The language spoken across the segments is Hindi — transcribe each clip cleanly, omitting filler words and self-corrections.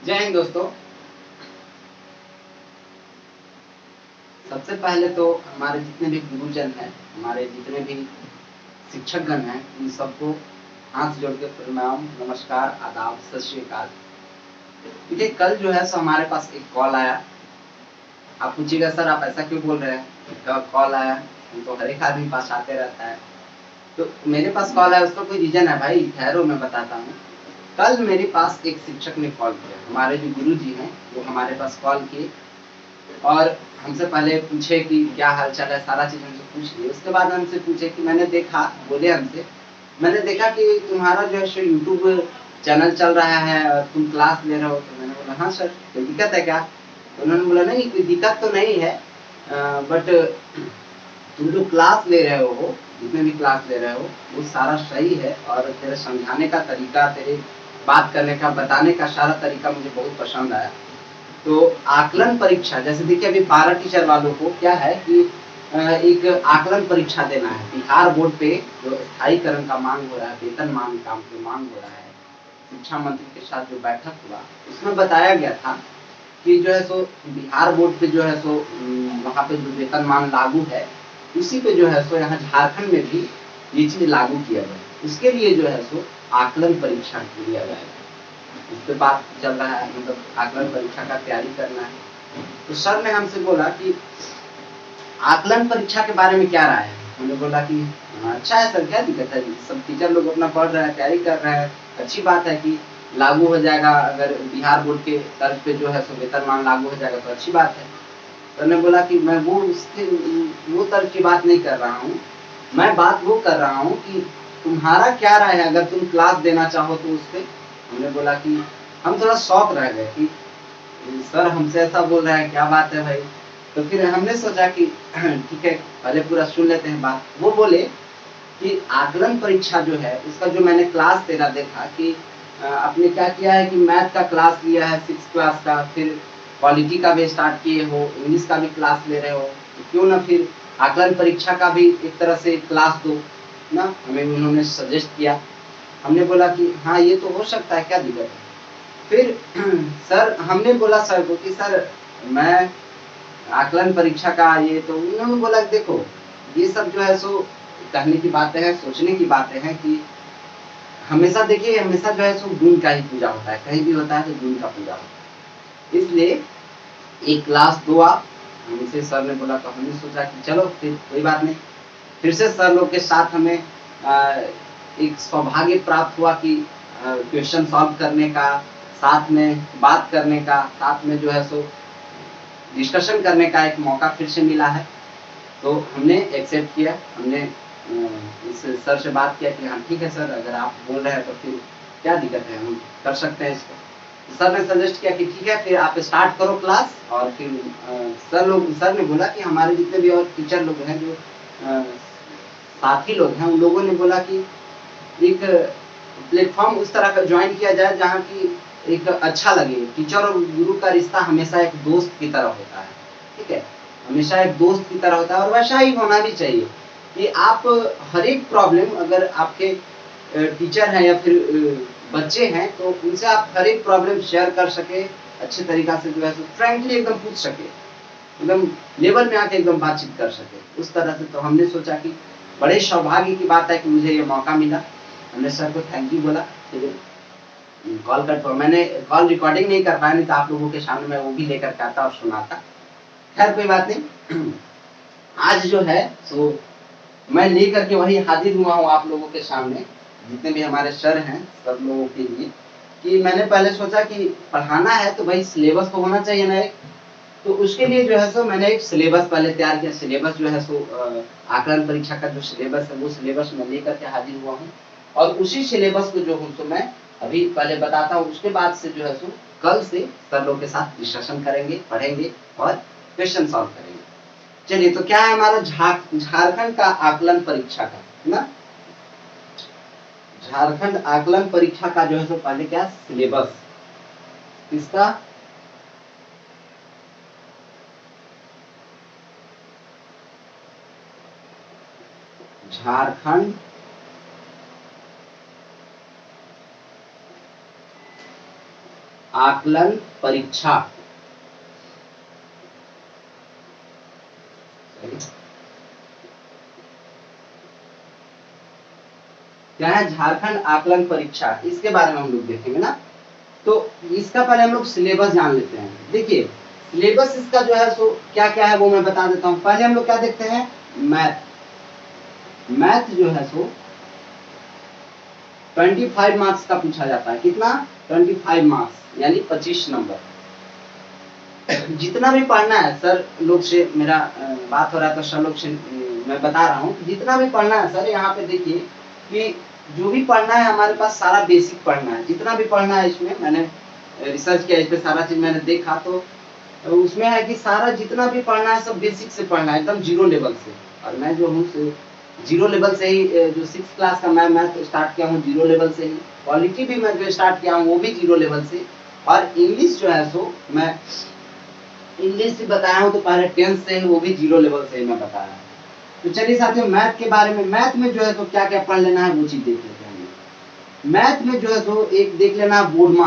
जय हिंद दोस्तों। सबसे पहले तो हमारे जितने भी गुरुजन हैं, हमारे जितने भी शिक्षकगण हैं, उन सबको हाथ जोड़ के प्रणाम, नमस्कार, आदाब, सत श्री अकाल। देखिए, कल जो है सो हमारे पास एक कॉल आया। आप पूछिएगा सर आप ऐसा क्यों बोल रहे हैं, कॉल आया, तो हर एक आदमी पास आते रहता है। तो मेरे पास कॉल आया, उसका कोई रीजन है भाई, ठहरो मैं बताता हूँ। कल मेरे पास एक शिक्षक ने कॉल किया, हमारे जो गुरु जी हैं वो हमारे पास कॉल किए और हमसे पहले पूछे कि क्या हाल चाल है, सारा चीज हमसे पूछ लिए। उसके बाद हमसे पूछे कि मैंने देखा, बोले हमसे, मैंने देखा कि तुम्हारा जो है सो यूट्यूब चैनल चल रहा है और तुम क्लास ले रहे हो। तो मैंने बोला हाँ सर, कोई दिक्कत है क्या? तो उन्होंने बोला नहीं, कोई दिक्कत तो नहीं है, बट तुम जो क्लास ले रहे हो, जितने भी क्लास ले रहे हो, वो सारा सही है और तेरे समझाने का तरीका, तेरे बात करने का, बताने का सारा तरीका मुझे बहुत पसंद आया। तो आकलन परीक्षा, जैसे देखिए अभी 12 टीचर वालों को क्या है कि एक आकलन परीक्षा देना है। बिहार बोर्ड पे जो स्थायीकरण का मांग हो रहा है, वेतन मांग का जो मांग हो रहा है, शिक्षा मंत्री के साथ जो बैठक हुआ, उसमें बताया गया था कि जो है सो बिहार बोर्ड पे जो है सो वहाँ पे जो वेतन मान लागू है, उसी पे जो है सो यहाँ झारखंड में भी ये चीज लागू किया जाए। उसके लिए जो है सो आकलन परीक्षा लिया जाएगा। इस पे बात चल रहा है, मतलब आकलन परीक्षा का तैयारी करना है। तो सर ने हमसे बोला कि आकलन परीक्षा के बारे में क्या राय है। हमने बोला कि अच्छा है सर, क्या दिक्कत है, सब टीचर लोग अपना पढ़ रहे हैं, तैयारी कर रहे हैं, अच्छी बात है कि लागू हो जाएगा। अगर बिहार बोर्ड के तर्ज पे जो है सो वेतनमान लागू हो जाएगा तो अच्छी बात है। तो ने बोला कि मैं वो तर्ज की बात नहीं कर रहा हूँ, मैं बात वो कर रहा हूँ कि तुम्हारा क्या राय है, अगर तुम क्लास देना चाहो तो उस पर। हमने बोला कि हम थोड़ा शौक रह गए कि सर हमसे ऐसा बोल रहा है, क्या बात है भाई। तो फिर हमने सोचा कि ठीक है, पहले पूरा सुन लेते हैं बात। वो बोले कि आकलन परीक्षा जो है उसका जो मैंने क्लास तेरा देखा कि आपने क्या किया है कि मैथ का क्लास लिया है 6 क्लास का, फिर पॉलिटी का भी स्टार्ट किए हो, इंग्लिश का भी क्लास ले रहे हो, तो क्यों ना फिर आकलन परीक्षा का भी एक तरह से क्लास दो ना। हमें उन्होंने सजेस्ट किया। हमने बोला कि हाँ ये तो हो सकता है, क्या दिक्कत है। फिर सर, हमने बोला सर को कि सर मैं आकलन परीक्षा का ये, तो उन्होंने बोला देखो ये सब जो है सो कहने की बातें हैं, सोचने की बातें हैं कि हमेशा देखिए, हमेशा जो है सो गुण का ही पूजा होता है, कहीं भी होता है तो गुण का पूजा होता है। इसलिए एक क्लास दो आप। हमसे सर ने बोला तो हमने सोचा कि चलो फिर कोई बात नहीं। फिर से सर लोग के साथ हमें एक सौभाग्य प्राप्त हुआ कि क्वेश्चन सॉल्व करने का, साथ में बात करने का, साथ में जो है सो डिस्कशन करने का एक मौका फिर से मिला है। तो हमने एक्सेप्ट किया। हमने इस सर से बात किया कि हाँ ठीक है सर, अगर आप बोल रहे हैं तो फिर क्या दिक्कत है, हम कर सकते हैं इसको। सर ने सजेस्ट किया कि ठीक है फिर आप स्टार्ट करो क्लास। और फिर सर ने बोला कि हमारे जितने भी और टीचर लोग हैं, जो साथी लोग हैं, उन लोगों ने बोला कि एक प्लेटफॉर्म उस तरह का ज्वाइन किया जाए जहाँ की एक अच्छा लगे। टीचर और गुरु का रिश्ता हमेशा एक दोस्त की तरह होता है, ठीक है, हमेशा एक दोस्त की तरह होता है और वैसा ही होना भी चाहिए कि आप हर एक प्रॉब्लम, अगर आपके टीचर हैं या फिर बच्चे हैं, तो उनसे आप हर एक प्रॉब्लम शेयर कर सके, अच्छे तरीका से जो है फ्रेंकली एकदम पूछ सके, एकदम लेवल में आके एकदम बातचीत कर सके उस तरह से। तो हमने सोचा कि बड़े सौभाग्य की बात है कि मुझे ये मौका मिला। हमने सर को थैंक यू बोला। कॉल कट, मैंने कॉल रिकॉर्डिंग नहीं कर पाया, नहीं तो आप लोगों के सामने मैं वो भी लेकर के आता और सुनाता। खैर कोई बात नहीं। आज जो है सो मैं लेकर के वही हाजिर हुआ हूँ आप लोगों के सामने, जितने भी हमारे सर हैं सब लोगों के लिए, कि मैंने पहले सोचा कि पढ़ाना है तो भाई सिलेबस तो होना चाहिए ना एक। तो उसके लिए जो है सो मैंने एक सिलेबस पहले तैयार किया। सिलेबस जो है सो आकलन परीक्षा का जो सिलेबस है वो सिलेबस मैं लेकर के हाजिर हुआ हूँ। और उसी सिलेबस को जो हूँ तो मैं अभी पहले बताता हूँ, उसके बाद से जो है सो कल से सर लोग के साथ डिस्कशन करेंगे, पढ़ेंगे और क्वेश्चन सॉल्व करेंगे। चलिए, तो क्या है हमारा झारखंड का आकलन परीक्षा का, है ना, झारखंड आकलन परीक्षा का जो है सो पहले क्या सिलेबस इसका, झारखंड आकलन परीक्षा। क्या है? झारखंड आकलन परीक्षा, इसके बारे में हम लोग देखेंगे ना। तो इसका पहले हम लोग सिलेबस जान लेते हैं। देखिए सिलेबस इसका जो है सो क्या क्या है वो मैं बता देता हूँ। पहले हम लोग क्या देखते हैं? मैथ जो है सो 25 मार्क्स का पूछा जाता है। कितना? 25 मार्क्स यानी 25 नंबर। जितना भी पढ़ना है सर लोग से मेरा बात हो रहा है तो सर लोग से मैं बता रहा हूँ, जितना भी पढ़ना है सर यहाँ पे देखिए कि जो भी पढ़ना है हमारे पास सारा बेसिक पढ़ना है। जितना भी पढ़ना है इसमें मैंने रिसर्च किया, इस पे सारा चीज मैंने देखा तो उसमें है कि सारा जितना भी पढ़ना है सब बेसिक से पढ़ना है, एकदम जीरो लेवल से। और मैं जो हूँ जीरो लेवल से ही जो 6th क्लास का मैं मैथ स्टार्ट किया हूँ जीरो लेवल से ही, क्वालिटी भी मैं जो स्टार्ट किया हूँ वो भी जीरो लेवल से, और इंग्लिश जो है सो मैं इंग्लिश से बताया हूँ तो पहले 10th से ही वो भी जीरो लेवल से ही मैं बताया। तो चलिए साथियों मैथ के बारे में, मैथ में जो है तो क्या क्या पढ़ लेना है वो चीज देख लेते हैं। मैथ में जो है तो एक देख लेना बोर्ड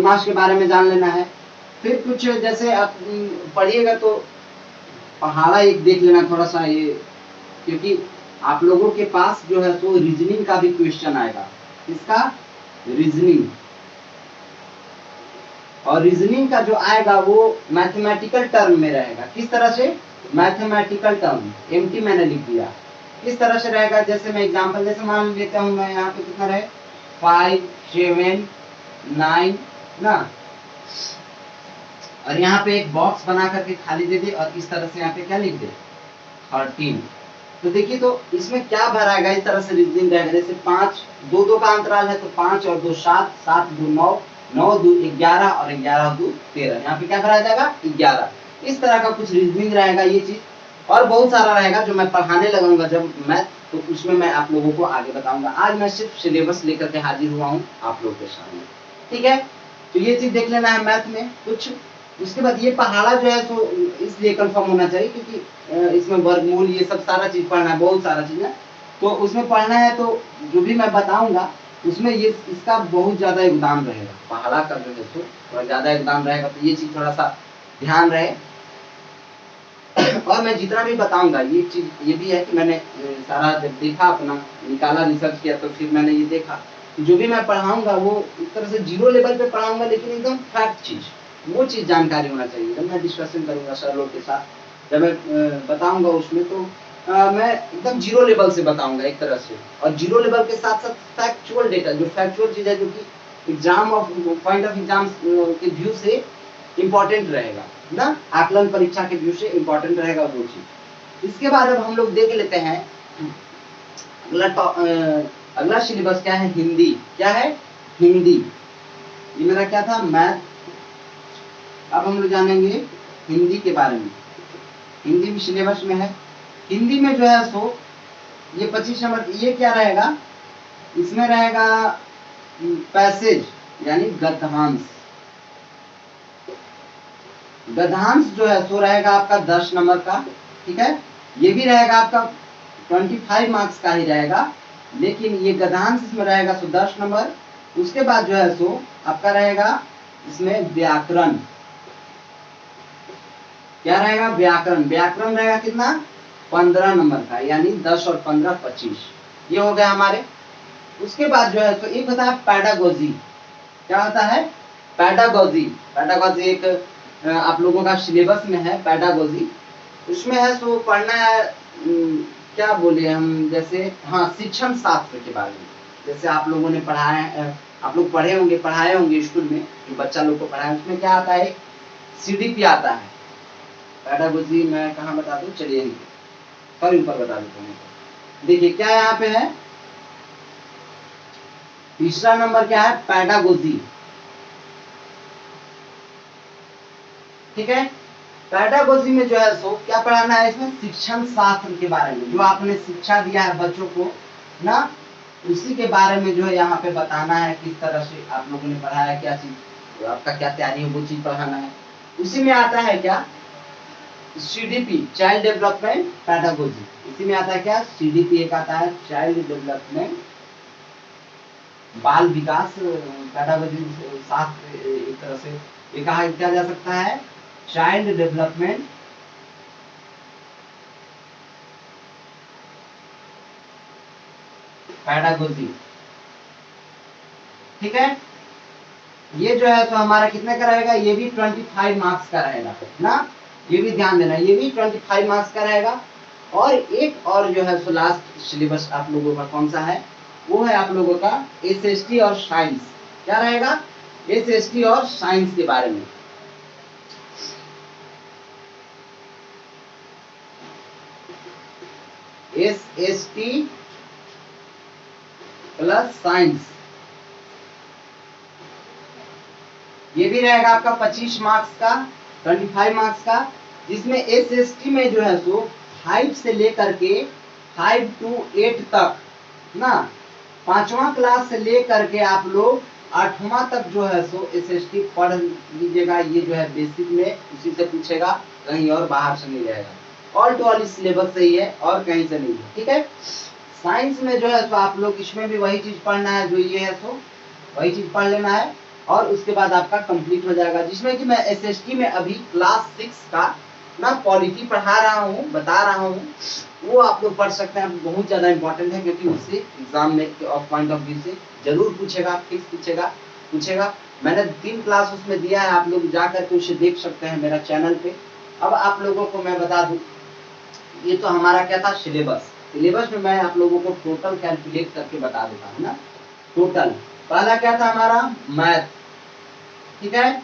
मास के बारे में जान लेना है। फिर कुछ जैसे आप पढ़िएगा तो पहाड़ा एक देख लेना थोड़ा सा ये, क्योंकि आप लोगों के पास जो है तो रीजनिंग का भी क्वेश्चन आएगा। इसका रीजनिंग, और रीजनिंग का जो आएगा वो मैथमेटिकल टर्म में रहेगा। किस तरह से? मैथमेटिकल टर्म, एमटी मैंने लिख दिया। किस तरह से रहेगा? जैसे मैं एग्जांपल जैसे मान लेता हूँ मैं यहाँ पे कितना रहे 5 7 9 ना, और यहाँ पे एक बॉक्स बना करके खाली दे दे और इस तरह से यहाँ पे क्या लिख दे 13। तो देखिए तो इसमें क्या भराएगा? इस तरह से रीजनिंग रहेगा। जैसे 5 2 2 का अंतराल है तो 5 और 2 7 7 2 9 9 2 11 और 11 2 13। यहाँ पे क्या भरा जाएगा 11। इस तरह का कुछ रीजनिंग रहेगा ये चीज, और बहुत सारा रहेगा जो मैं पढ़ाने लगूंगा जब मैथ, तो उसमें मैं आप लोगों को आगे बताऊंगा। आज मैं सिर्फ सिलेबस लेकर के हाजिर हुआ हूँ आप लोगों के सामने, ठीक है। तो ये चीज देख लेना है मैथ में कुछ। उसके बाद ये पहाड़ा जो है तो इसलिए कंफर्म होना चाहिए क्योंकि इसमें वर्गमूल ये सब सारा चीज पढ़ना है, बहुत सारा चीज है तो उसमें पढ़ना है। तो जो भी मैं बताऊंगा उसमें ये इसका बहुत ज्यादा योगदान रहेगा, पहाड़ा का जो है तो थोड़ा ज्यादा योगदान रहेगा। तो ये चीज थोड़ा सा ध्यान रहे। और मैं जितना भी बताऊंगा ये चीज ये भी है कि मैंने सारा जब देखा, अपना निकाला, रिसर्च किया, तो फिर मैंने ये देखा जो भी मैं पढ़ाऊंगा वो एक तरह से जीरो लेवल पे पढ़ाऊंगा, लेकिन एकदम फैक्ट चीज, वो चीज जानकारी होना चाहिए। जब मैं डिस्कशन करूंगा सर लोग के साथ, जब मैं बताऊंगा उसमें तो मैं एकदम जीरो लेवल से बताऊंगा एक तरह से, और जीरो लेवल के साथ साथ फैक्चुअल डेटा, जो फैक्चुअल चीज है जो कि exam of point of exam के व्यू से इम्पोर्टेंट रहेगा ना, आकलन परीक्षा के व्यू से इम्पोर्टेंट रहेगा वो चीज। इसके बाद अब हम लोग देख लेते हैं अगला सिलेबस क्या है? हिंदी। क्या है? हिंदी। ये मेरा क्या था? मैथ। अब हम लोग जानेंगे हिंदी के बारे में। हिंदी भी सिलेबस में है। हिंदी में जो है सो ये 25 नंबर, ये क्या रहेगा? इसमें रहेगा पैसेज यानी गद्यांश। गद्यांश जो है सो रहेगा आपका 10 नंबर का, ठीक है। ये भी रहेगा आपका 25 मार्क्स का ही रहेगा, लेकिन ये गद्यांश इसमें रहेगा सो 10 नंबर। उसके बाद जो है सो आपका रहेगा इसमें व्याकरण। क्या रहेगा? व्याकरण। व्याकरण रहेगा कितना? 15 नंबर का, यानी 10 और 15 25। ये हो गया हमारे। उसके बाद जो है तो एक होता है पैडागोजी। क्या होता है? पैडागोजी। पैडागोजी एक आप लोगों का सिलेबस में है पैडागोजी। उसमें है सो पढ़ना है क्या बोले हम, जैसे हाँ शिक्षण शास्त्र के बारे में। जैसे आप लोगों ने पढ़ाया, आप लोग पढ़े होंगे, पढ़ाए होंगे स्कूल में, जो बच्चा लोग को पढ़ाया उसमें क्या आता है? सीडीपी आता है। पैडागोजी मैं कहाँ बता दूं, चलिए सॉरी ऊपर बता देता हूँ। देखिए क्या यहाँ पे है, तीसरा नंबर क्या है? पैडागोजी, ठीक है। पैडागोजी में जो है सो क्या पढ़ाना है? इसमें शिक्षण शास्त्र के बारे में, जो आपने शिक्षा दिया है बच्चों को ना, उसी के बारे में जो है यहाँ पे बताना है, किस तरह से आप लोगों ने पढ़ाया, क्या चीज आपका क्या तैयारी है वो चीज पढ़ाना है। उसी में आता है क्या? CDP, child development pedagogy. इसी में आता है क्या? सीडीपी एक आता है, चाइल्ड डेवलपमेंट बाल विकास पेडागोजी शास्त्र एक तरह से ये कहा किया जा सकता है, चाइल्ड डेवलपमेंट पेडागोजी। ठीक है, ये जो है तो हमारा कितने का रहेगा, ये भी 25 मार्क्स का रहेगा ना, ये भी ध्यान देना, ये भी 25 मार्क्स का रहेगा। और एक और जो है सो लास्ट सिलेबस आप लोगों का कौन सा है, वो है आप लोगों का एसएसटी और साइंस। क्या रहेगा, एसएसटी और साइंस के बारे में। एसएसटी प्लस साइंस, ये भी रहेगा आपका 25 मार्क्स का, 25 मार्क्स का, जिसमें एसएसटी में जो है सो 5 से लेकर के 5 to 8 तक ना, 5वां क्लास से लेकर के आप लोग 8वां तक जो है सो एसएसटी पढ़ लीजिएगा। ये जो है बेसिक में उसी से पूछेगा, कहीं और बाहर से नहीं रहेगा। ऑल टू ऑल सिलेबस सही है और कहीं से नहीं है। ठीक है, साइंस में जो है सो आप लोग इसमें भी वही चीज पढ़ना है, जो ये है सो वही चीज पढ़ लेना है और उसके बाद आपका कंप्लीट हो जाएगा। जिसमें कि मैं एसएसटी में अभी क्लास 6 का ना पॉलिटी पढ़ा रहा हूँ, बता रहा हूँ, वो आप लोग पढ़ सकते हैं। बहुत ज्यादा इंपॉर्टेंट है, क्योंकि उससे एग्जाम में पॉइंट ऑफ व्यू से जरूर पूछेगा, फिक्स पूछेगा। मैंने 3 क्लास उसमें दिया है, आप लोग जाकर के उसे देख सकते हैं मेरा चैनल पे। अब आप लोगों को मैं बता दूं, ये तो हमारा क्या था सिलेबस में मैं आप लोगों को टोटल कैलकुलेट करके बता देता हूँ ना। टोटल पहला क्या था हमारा, मैथ। ठीक है,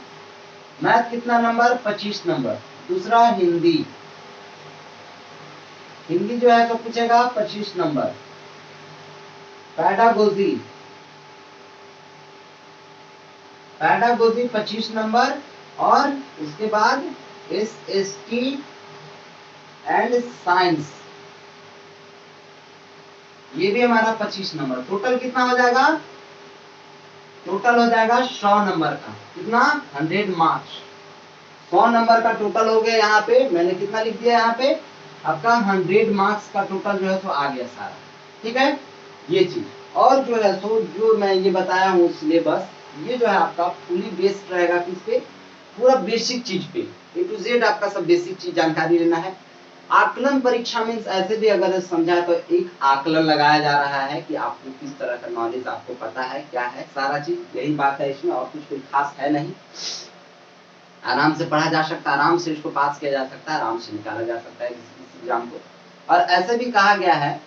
मैथ कितना नंबर, 25 नंबर। दूसरा हिंदी जो है तो पूछेगा 25 नंबर। Pedagogy 25 number. और उसके बाद एसएसटी एंड साइंस, ये भी हमारा 25 नंबर। टोटल कितना हो जाएगा, टोटल हो जाएगा 100 नंबर का। कितना, 100 मार्क्स। 100 नंबर का टोटल हो गया। यहाँ पे मैंने कितना लिख दिया, यहाँ पे आपका 100 मार्क्स का टोटल जो है तो आ गया सारा। ठीक है, ये चीज। और जो है तो जो मैं ये बताया हूँ सिलेबस, ये जो है आपका फुली बेस्ड रहेगा किस पे, पूरा बेसिक चीज पे, ए टू जेड आपका सब बेसिक चीज जानकारी लेना है। आकलन परीक्षा मीन्स ऐसे भी अगर समझा तो एक आकलन लगाया जा रहा है कि आपको किस तरह का नॉलेज आपको पता है, क्या है, सारा चीज यही बात है इसमें, और कुछ कोई खास है नहीं। आराम से पढ़ा जा सकता है, आराम से इसको पास किया जा सकता है, आराम से निकाला जा सकता है इस एग्जाम को। और ऐसे भी कहा गया है,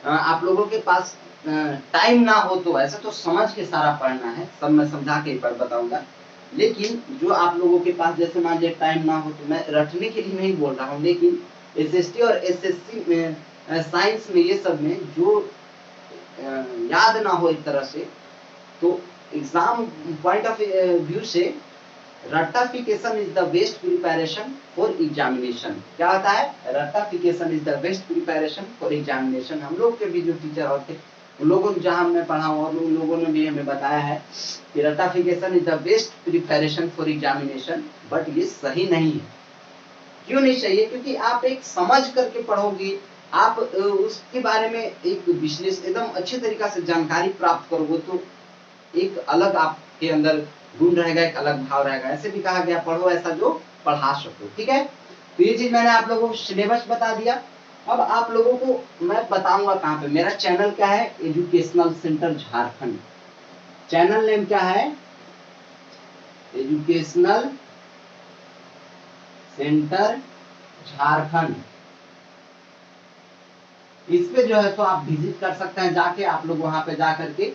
आप लोगों के पास टाइम ना हो तो ऐसे तो समझ के सारा पढ़ना है, सब मैं समझा के पर बताऊंगा। लेकिन जो आप लोगों के पास जैसे मान लीजिए टाइम ना हो, तो मैं रटने के लिए नहीं बोल रहा हूँ, लेकिन एसएसटी और एसएससी में साइंस में ये सब में जो याद ना हो एक तरह से, तो एग्जाम पॉइंट ऑफ व्यू से रट्टाफिकेशन is the best preparation for examination. क्या होता है, रट्टाफिकेशन is the best preparation for examination. हम लोग के भी जो टीचर और थे, उन लोगों ने जहाँ मैं पढ़ा हूँ और उन लोगों ने भी हमें बताया है कि रट्टाफिकेशन is the best preparation for examination. But ये सही नहीं है। क्यों नहीं चाहिए, क्योंकि आप एक समझ करके पढ़ोगे, आप उसके बारे में एक विश्लेषण एकदम अच्छे तरीका से जानकारी प्राप्त करोगे, तो एक अलग आपके अंदर गुण रहेगा, एक अलग भाव रहेगा। ऐसे भी कहा गया, पढ़ो ऐसा जो पढ़ा सको। ठीक है, तो ये चीज मैंने आप लोगों को सिलेबस बता दिया। अब आप लोगों को मैं बताऊंगा कहाँ पे, मेरा चैनल क्या है, educational centre Jharkhand. Channel name क्या है, एजुकेशनल सेंटर झारखंड। इस पे जो है तो आप विजिट कर सकते हैं, जाके आप लोग वहां पे जा करके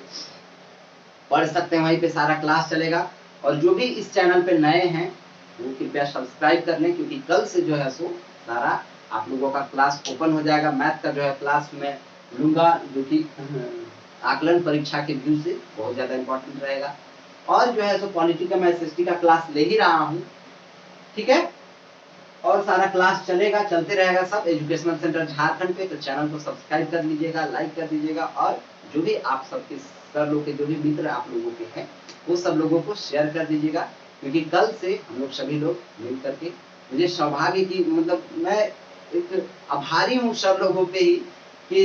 पढ़ सकते हैं, वहीं पे सारा क्लास चलेगा। और जो भी इस चैनल पे नए हैं वो कृपया सब्सक्राइब कर लें, क्योंकि कल से जो है सो सारा आप लोगों का क्लास ओपन हो जाएगा। मैथ का जो है क्लास में लूंगा, जो कि आकलन परीक्षा के व्यू से बहुत ज्यादा इंपॉर्टेंट रहेगा। और जो है सो पॉलिटी का मैं एसएसटी का क्लास ले ही रहा हूँ। ठीक है, और सारा क्लास चलेगा, चलते रहेगा सब एजुकेशनल सेंटर झारखंड पे। तो चैनल को सब्सक्राइब कर लीजिएगा, लाइक कर दीजिएगा, और जो भी आप सबके सर लोग के जो भी मित्र आप लोगों के हैं वो सब लोगों को शेयर कर दीजिएगा, क्योंकि कल से हम लोग सभी लोग मिल करके, मुझे सौभाग्य की मतलब मैं एक आभारी हूँ सब लोगों पे ही कि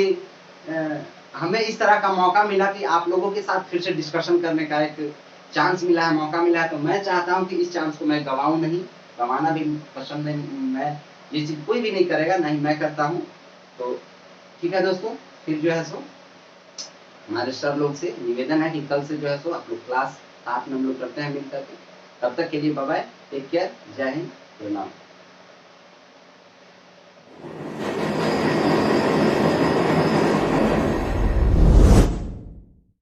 हमें इस तरह का मौका मिला कि आप लोगों के साथ फिर से डिस्कशन करने का एक चांस मिला है, मौका मिला है, तो मैं चाहता हूं कि इस चांस को मैं गवाऊं नहीं, गंवाना भी पसंद नहीं। मैं ये चीज कोई भी नहीं करेगा, नहीं मैं करता हूं। तो ठीक है दोस्तों, फिर जो है सो हमारे सर लोग से निवेदन है कि कल से जो है सो आप लोग क्लास साथ में हम लोग करते हैं मिलकर के। तब तक के लिए बाय बाय, टेक केयर, जय हिंद, प्रणाम।